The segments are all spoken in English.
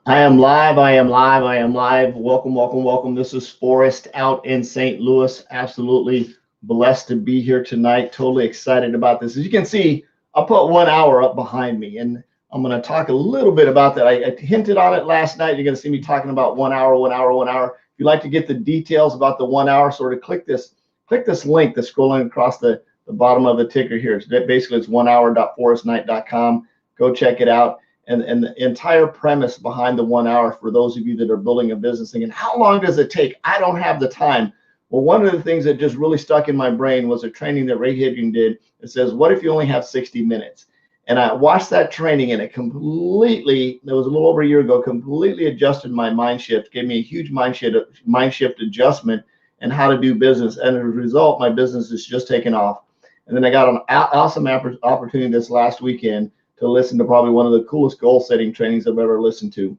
I am live. I am live. I am live. Welcome, welcome, welcome. This is Forrest out in St. Louis. Absolutely blessed to be here tonight. Totally excited about this. As you can see, I put 1 hour up behind me, and I'm going to talk a little bit about that. I hinted on it last night. You're going to see me talking about 1 hour, 1 hour, 1 hour. If you'd like to get the details about the 1 hour, sort of click this link that's scrolling across the bottom of the ticker here. So basically, it's 1hour.forrestknight.com. Go check it out. And the entire premise behind the 1 hour, for those of you that are building a business thinking, how long does it take? I don't have the time. Well, one of the things that just really stuck in my brain was a training that Ray Hiding did. It says, what if you only have 60 minutes? And I watched that training, and it was a little over a year ago, completely adjusted my mind shift, gave me a huge mind shift adjustment and how to do business. And as a result, my business is just taken off. And then I got an awesome opportunity this last weekend to listen to probably one of the coolest goal setting trainings I've ever listened to. And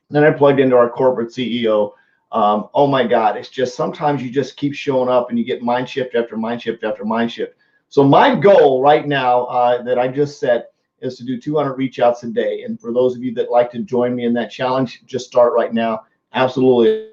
then I plugged into our corporate CEO. Oh my God, it's just sometimes you just keep showing up and you get mind shift after mind shift after mind shift. So my goal right now that I just set is to do 200 reach outs a day. And for those of you that like to join me in that challenge, just start right now. Absolutely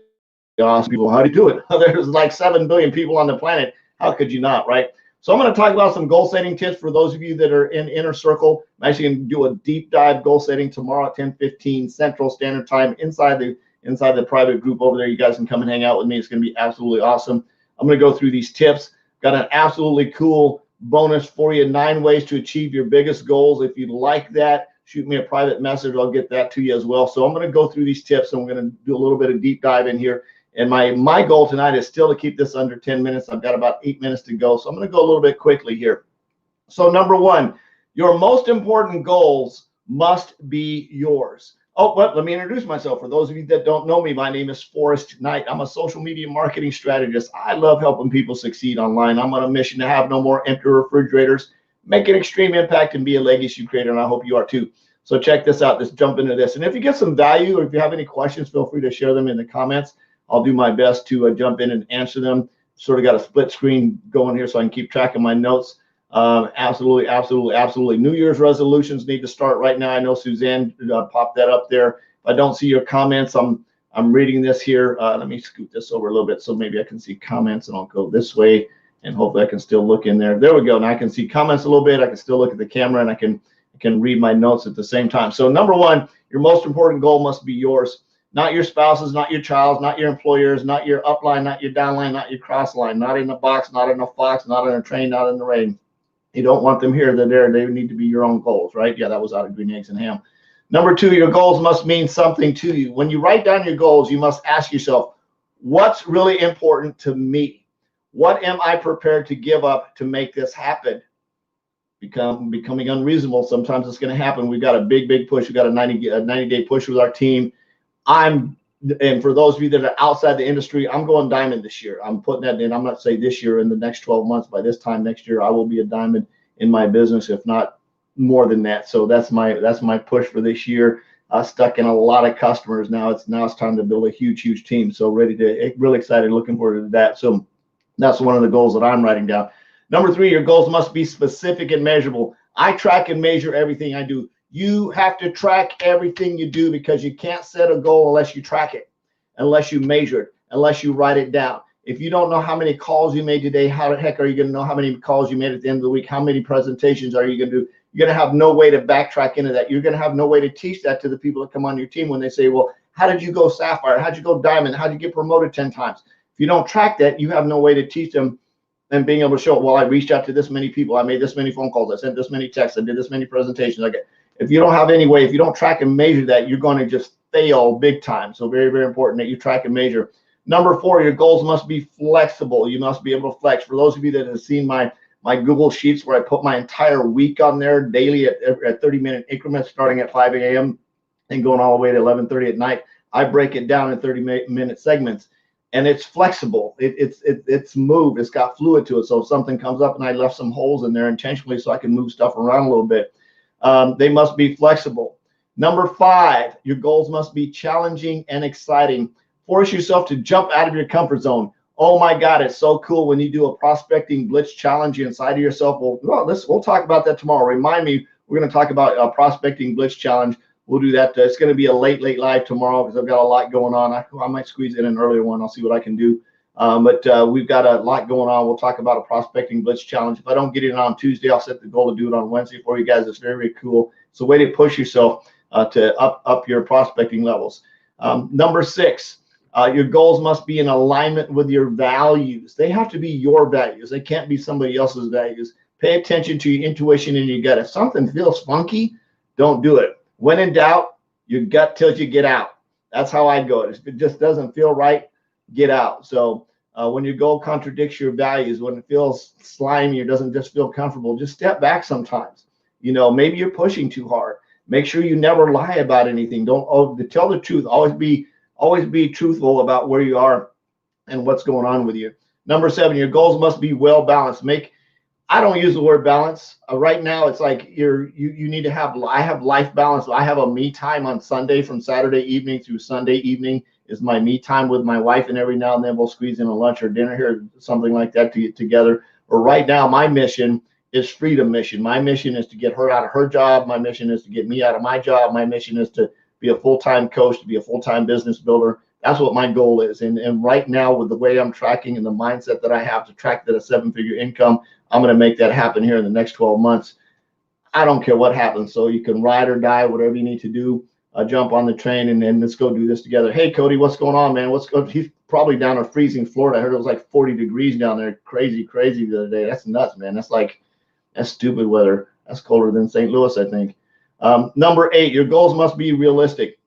awesome. People, how do you do it? There's like 7 billion people on the planet. How could you not, right? So I'm going to talk about some goal setting tips for those of you that are in Inner Circle. I'm actually going to do a deep dive goal setting tomorrow at 10:15 Central Standard Time inside the private group over there. You guys can come and hang out with me. It's going to be absolutely awesome. I'm going to go through these tips. Got an absolutely cool bonus for you, 9 ways to achieve your biggest goals. If you'd like that, shoot me a private message. I'll get that to you as well. So I'm going to go through these tips, and we're going to do a little bit of deep dive in here. And my goal tonight is still to keep this under 10 minutes. I've got about 8 minutes to go. So I'm going to go a little bit quickly here. So number 1, your most important goals must be yours. Oh, but let me introduce myself. For those of you that don't know me, my name is Forrest Knight. I'm a social media marketing strategist. I love helping people succeed online. I'm on a mission to have no more empty refrigerators, make an extreme impact, and be a legacy creator. And I hope you are too. So check this out. Let's jump into this. And if you get some value, or if you have any questions, feel free to share them in the comments. I'll do my best to jump in and answer them. Sort of got a split screen going here so I can keep track of my notes. Absolutely, absolutely, absolutely. New Year's resolutions need to start right now. I know Suzanne popped that up there. If I don't see your comments, I'm reading this here. Let me scoot this over a little bit so maybe I can see comments, and I'll go this way, and hopefully I can still look in there. There we go. Now I can see comments a little bit. I can still look at the camera, and I can read my notes at the same time. So number 1, your most important goal must be yours. Not your spouse's, not your child's, not your employer's, not your upline, not your downline, not your crossline, not in a box, not in a fox, not in a train, not in the rain. You don't want them here. They're there. They need to be your own goals, right? Yeah, that was out of Green Eggs and Ham. Number 2, your goals must mean something to you. When you write down your goals, you must ask yourself, what's really important to me? What am I prepared to give up to make this happen? Becoming unreasonable. Sometimes it's going to happen. We've got a big push. We've got a 90-day push with our team. And for those of you that are outside the industry, I'm going diamond this year. I'm putting that in. I'm not saying this year, in the next 12 months. By this time next year, I will be a diamond in my business, if not more than that. So that's my push for this year. Stuck in a lot of customers now. It's time to build a huge team. So really excited, looking forward to that. So that's one of the goals that I'm writing down. Number 3, your goals must be specific and measurable. I track and measure everything I do. You have to track everything you do, because you can't set a goal unless you track it, unless you measure it, unless you write it down. If you don't know how many calls you made today, how the heck are you going to know how many calls you made at the end of the week? How many presentations are you going to do? You're going to have no way to backtrack into that. You're going to have no way to teach that to the people that come on your team when they say, well, how did you go sapphire? How'd you go diamond? How'd you get promoted 10 times? If you don't track that, you have no way to teach them and being able to show, well, I reached out to this many people. I made this many phone calls. I sent this many texts. I did this many presentations. If you don't have any way, if you don't track and measure that, you're going to just fail big time. So very important that you track and measure. Number 4, your goals must be flexible. You must be able to flex. For those of you that have seen my Google Sheets, where I put my entire week on there daily at 30-minute increments, starting at 5 a.m. and going all the way to 11:30 at night, I break it down in 30-minute segments. And it's flexible. It's moved. It's got fluid to it. So if something comes up, and I left some holes in there intentionally so I can move stuff around a little bit. They must be flexible. Number 5, your goals must be challenging and exciting. Force yourself to jump out of your comfort zone. Oh my God, it's so cool when you do a prospecting blitz challenge inside of yourself. We'll talk about that tomorrow. Remind me, we're going to talk about a prospecting blitz challenge. we'll do that. It's going to be a late live tomorrow because I've got a lot going on. I might squeeze in an earlier one. I'll see what I can do. But we've got a lot going on. We'll talk about a prospecting blitz challenge. If I don't get it on Tuesday, I'll set the goal to do it on Wednesday for you guys. It's very, very cool. It's a way to push yourself to up your prospecting levels. Number 6, your goals must be in alignment with your values. They have to be your values. They can't be somebody else's values. Pay attention to your intuition and your gut. If something feels funky, don't do it. When in doubt, your gut tells you get out. That's how I go. If it just doesn't feel right, get out. So when your goal contradicts your values, when it feels slimy or doesn't just feel comfortable, just step back sometimes. You know, maybe you're pushing too hard. Make sure you never lie about anything. Don't tell the truth. Always be truthful about where you are and what's going on with you. Number 7, your goals must be well balanced. I don't use the word balance. Right now, it's like you need to have. I have life balance. I have a me time on Sunday from Saturday evening through Sunday evening is my me time with my wife, and every now and then we'll squeeze in a lunch or dinner here, something like that to get together. But right now, my mission is freedom mission. My mission is to get her out of her job. My mission is to get me out of my job. My mission is to be a full-time coach, to be a full-time business builder. That's what my goal is. And right now, with the way I'm tracking and the mindset that I have to track that a 7-figure income, I'm going to make that happen here in the next 12 months. I don't care what happens. So you can ride or die, whatever you need to do. Jump on the train and then let's go do this together. Hey, Cody, what's going on, man? He's probably down in freezing Florida. I heard it was like 40 degrees down there. Crazy the other day. That's nuts, man. That's stupid weather. That's colder than St. Louis, I think. Number 8, your goals must be realistic.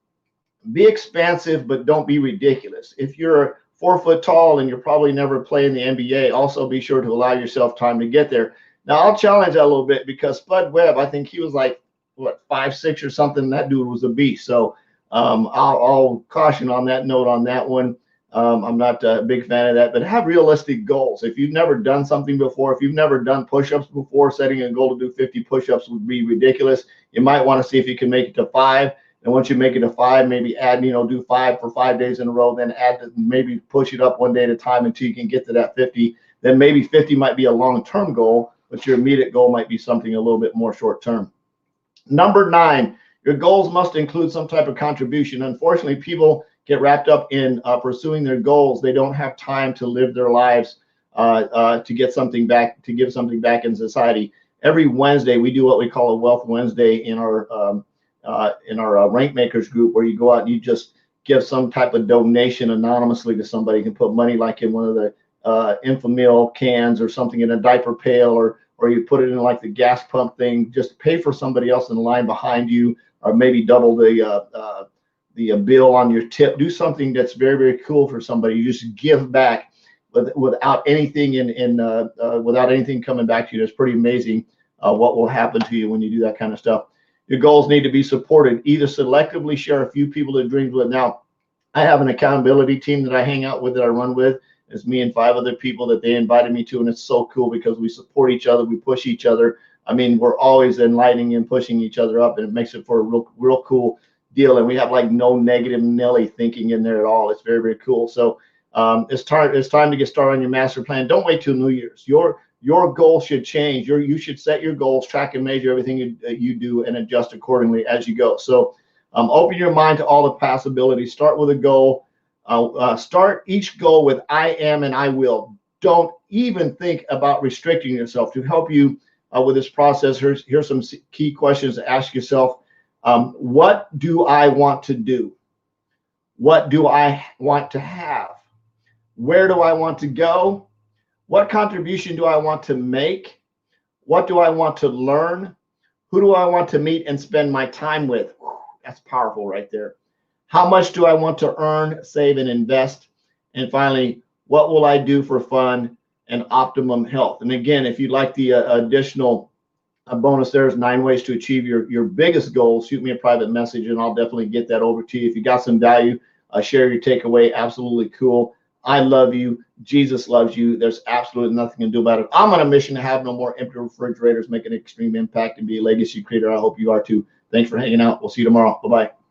Be expansive, but don't be ridiculous. If you're 4 foot tall and you're probably never playing the NBA, also be sure to allow yourself time to get there. Now, I'll challenge that a little bit because Spud Webb, I think he was like, 5'6" or something. That dude was a beast. So I'll caution on that note on that one. I'm not a big fan of that, but have realistic goals. If you've never done something before, if you've never done push-ups before, setting a goal to do 50 push-ups would be ridiculous. You might want to see if you can make it to 5. And once you make it to 5, maybe add, do 5 for 5 days in a row, then maybe push it up one day at a time until you can get to that 50. Then maybe 50 might be a long-term goal, but your immediate goal might be something a little bit more short-term. Number 9, your goals must include some type of contribution. Unfortunately, people get wrapped up in pursuing their goals. They don't have time to live their lives to get something back, to give something back in society. Every Wednesday, we do what we call a Wealth Wednesday in our Rank Makers group, where you go out and you just give some type of donation anonymously to somebody. You can put money like in one of the Infamil cans or something in a diaper pail, or you put it in like the gas pump thing, just pay for somebody else in the line behind you, or maybe double the bill on your tip. Do something that's very, very cool for somebody. You just give back without anything without anything coming back to you. It's pretty amazing what will happen to you when you do that kind of stuff. Your goals need to be supported. Either selectively share a few people that dreams with. Now, I have an accountability team that I hang out with, that I run with. It's me and 5 other people that they invited me to, and it's so cool because we support each other, we push each other. I mean, we're always enlightening and pushing each other up, and it makes it for a real cool deal. And we have like no negative Nelly thinking in there at all. It's very, very cool. So it's time to get started on your master plan. Don't wait till New Year's. Your goal should change. You should set your goals, track and measure everything you do, and adjust accordingly as you go. So open your mind to all the possibilities. Start with a goal. Start each goal with I am and I will. Don't even think about restricting yourself. To help you with this process, here's some key questions to ask yourself. What do I want to do? What do I want to have? Where do I want to go? What contribution do I want to make? What do I want to learn? Who do I want to meet and spend my time with? That's powerful right there. How much do I want to earn, save, and invest? And finally, what will I do for fun and optimum health? And again, if you'd like the additional bonus, there's 9 ways to achieve your biggest goals. Shoot me a private message and I'll definitely get that over to you. If you got some value, share your takeaway. Absolutely cool. I love you. Jesus loves you. There's absolutely nothing you can do about it. I'm on a mission to have no more empty refrigerators, make an extreme impact, and be a legacy creator. I hope you are too. Thanks for hanging out. We'll see you tomorrow. Bye-bye.